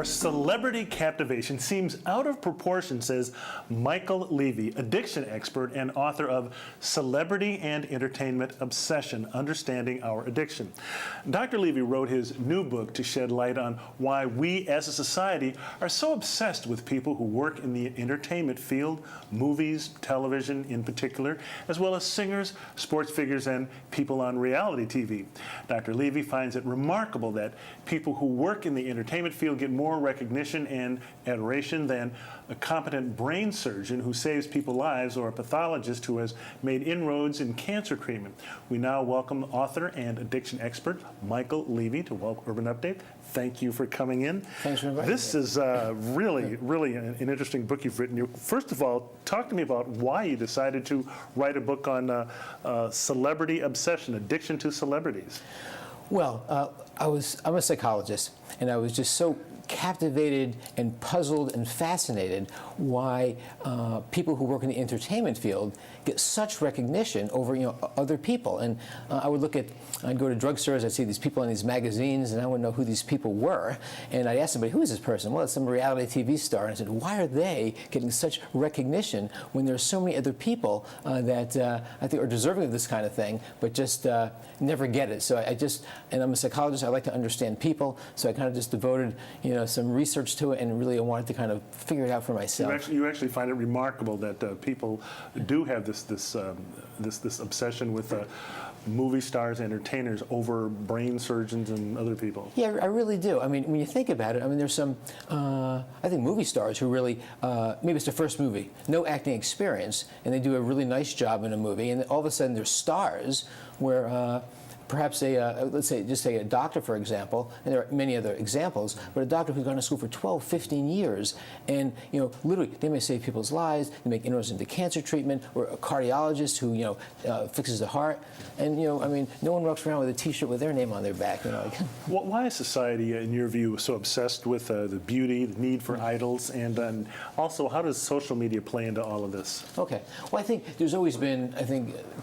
Our celebrity captivation seems out of proportion, says Michael Levy, addiction expert and author of Celebrity and Entertainment Obsession, Understanding Our Addiction. Dr. Levy wrote his new book to shed light on why we as a society are so obsessed with people who work in the entertainment field, movies, television in particular, as well as singers, sports figures, and people on reality TV. Dr. Levy finds it remarkable that people who work in the entertainment field get more recognition and adoration than a competent brain surgeon who saves people's lives or a pathologist who has made inroads in cancer treatment. We now welcome author and addiction expert Michael Levy to Urban Update. Thank you for coming in. Thanks for inviting me. This is really an interesting book you've written. First of all, talk to me about why you decided to write a book on celebrity obsession, addiction to celebrities. Well, I'm a psychologist, and I was just so captivated and puzzled and fascinated why people who work in the entertainment field get such recognition over other people. And I'd go to drugstores, I'd see these people in these magazines, and I wouldn't know who these people were. And I'd ask somebody, who is this person? Well, it's some reality TV star. And I said, why are they getting such recognition when there are so many other people that I think are deserving of this kind of thing, but just never get it? So and I'm a psychologist, I like to understand people, so I kind of just devoted some research to it, and really I wanted to kind of figure it out for myself. You actually find it remarkable that people do have this obsession with movie stars, entertainers over brain surgeons and other people. Yeah, I really do. I mean, when you think about it, I mean, there's some, I think, movie stars who really, maybe it's their first movie, no acting experience, and they do a really nice job in a movie, and all of a sudden they're stars where perhaps let's say a doctor, for example, and there are many other examples, but a doctor who's gone to school for 12, 15 years, and literally they may save people's lives, they make inroads into cancer treatment, or a cardiologist who fixes the heart, and I mean, no one walks around with a T-shirt with their name on their back. Why is society, in your view, so obsessed with the beauty, the need for idols, and also how does social media play into all of this? Okay, well, I think there's always been,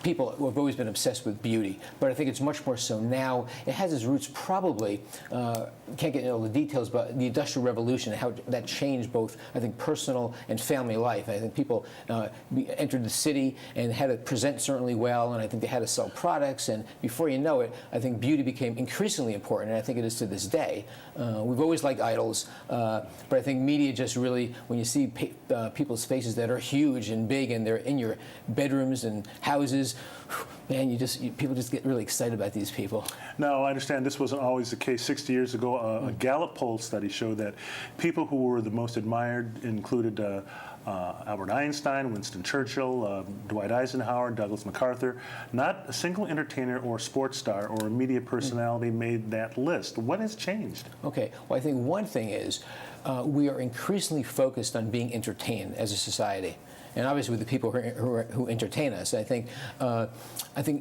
people who have always been obsessed with beauty, but I think it's much more so now. It has its roots probably, can't get into all the details, but the Industrial Revolution, how that changed both, I think, personal and family life. I think people entered the city and had to present certainly well, and I think they had to sell products, and before you know it, I think beauty became increasingly important, and I think it is to this day. We've always liked idols, but I think media just really, when you see people's faces that are huge and big, and they're in your bedrooms and houses, man, people just get really excited about these people. Now, I understand this wasn't always the case. 60 years ago, a Gallup poll study showed that people who were the most admired included Albert Einstein, Winston Churchill, Dwight Eisenhower, Douglas MacArthur. Not a single entertainer or sports star or media personality made that list. What has changed? Okay, well, I think one thing is we are increasingly focused on being entertained as a society. And obviously with the people who entertain us. I think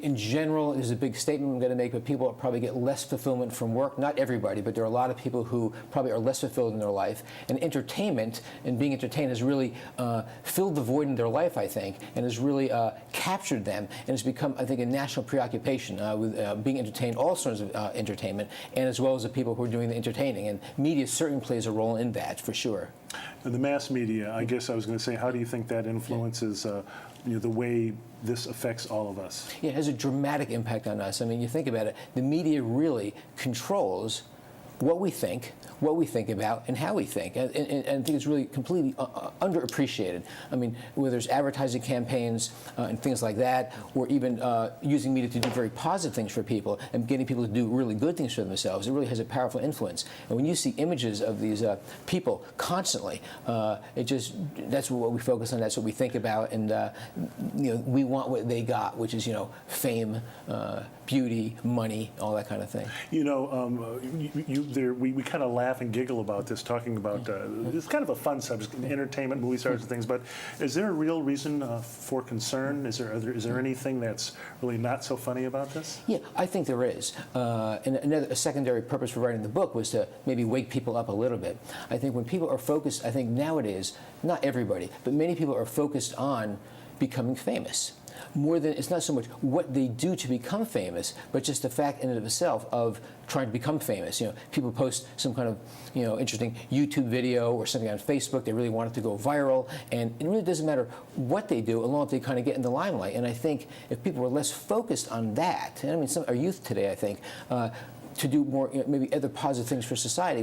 in general, there's a big statement I'm going to make, but people probably get less fulfillment from work. Not everybody, but there are a lot of people who probably are less fulfilled in their life. And entertainment and being entertained has really filled the void in their life, I think, and has really captured them. And it's become, I think, a national preoccupation with being entertained, all sorts of entertainment, and as well as the people who are doing the entertaining. And media certainly plays a role in that, for sure. And the mass media, I guess I was going to say, how do you think that influences the way this affects all of us? Yeah, it has a dramatic impact on us. I mean, you think about it, the media really controls what we think about, and how we think. And I think it's really completely underappreciated. I mean, whether there's advertising campaigns and things like that, or even using media to do very positive things for people and getting people to do really good things for themselves, it really has a powerful influence. And when you see images of these people constantly, that's what we focus on, that's what we think about, and we want what they got, which is fame, beauty, money, all that kind of thing. We kind of laugh and giggle about this, talking about it's kind of a fun subject, entertainment, movie stars, and things. But is there a real reason for concern? Is there anything that's really not so funny about this? Yeah, I think there is. And a secondary purpose for writing the book was to maybe wake people up a little bit. I think when people are focused, I think nowadays, not everybody, but many people are focused on becoming famous. it's not so much what they do to become famous, but just the fact in and of itself of trying to become famous. People post some kind of interesting YouTube video or something on Facebook. They really want it to go viral, and it really doesn't matter what they do, as long as they kind of get in the limelight. And I think if people were less focused on that, and I mean, our youth today, I think, to do more, maybe other positive things for society,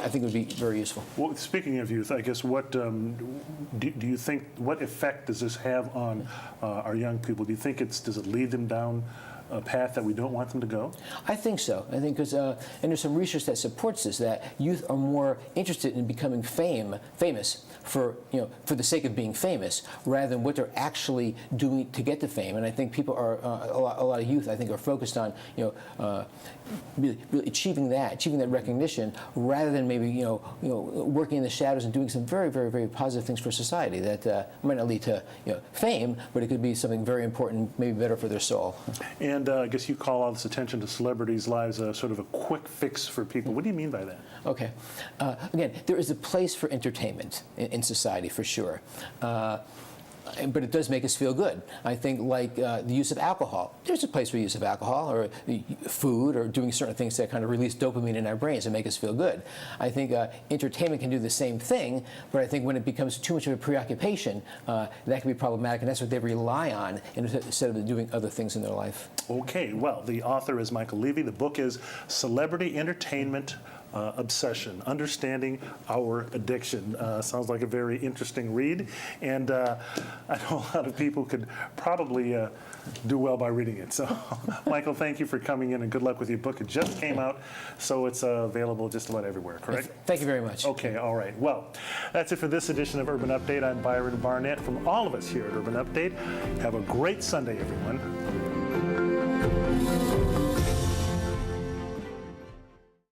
I think it would be very useful. Well, speaking of youth, I guess what do you think? What effect does this have on our young people? Do you think does it lead them down a path that we don't want them to go? I think so. I think because, and there's some research that supports this, that youth are more interested in becoming famous for the sake of being famous, rather than what they're actually doing to get to fame. And I think people are a lot of youth, I think, are focused on really achieving that recognition, rather than maybe working in the shadows and doing some very, very, very positive things for society that might not lead to fame, but it could be something very important, maybe better for their soul. And I guess you call all this attention to celebrities' lives sort of a quick fix for people. What do you mean by that? Okay. Again, there is a place for entertainment in society, for sure. But it does make us feel good. I think, like the use of alcohol. There's a place for the use of alcohol, or food, or doing certain things that kind of release dopamine in our brains and make us feel good. I think entertainment can do the same thing, but I think when it becomes too much of a preoccupation, that can be problematic, and that's what they rely on instead of doing other things in their life. Okay, well, the author is Michael Levy. The book is Celebrity Entertainment Obsession, Understanding Our Addiction. Sounds like a very interesting read, and I know a lot of people could probably do well by reading it. So, Michael, thank you for coming in, and good luck with your book. It just came out, so it's available just about everywhere, correct? Thank you very much. Okay, all right. Well, that's it for this edition of Urban Update. I'm Byron Barnett. From all of us here at Urban Update, have a great Sunday, everyone.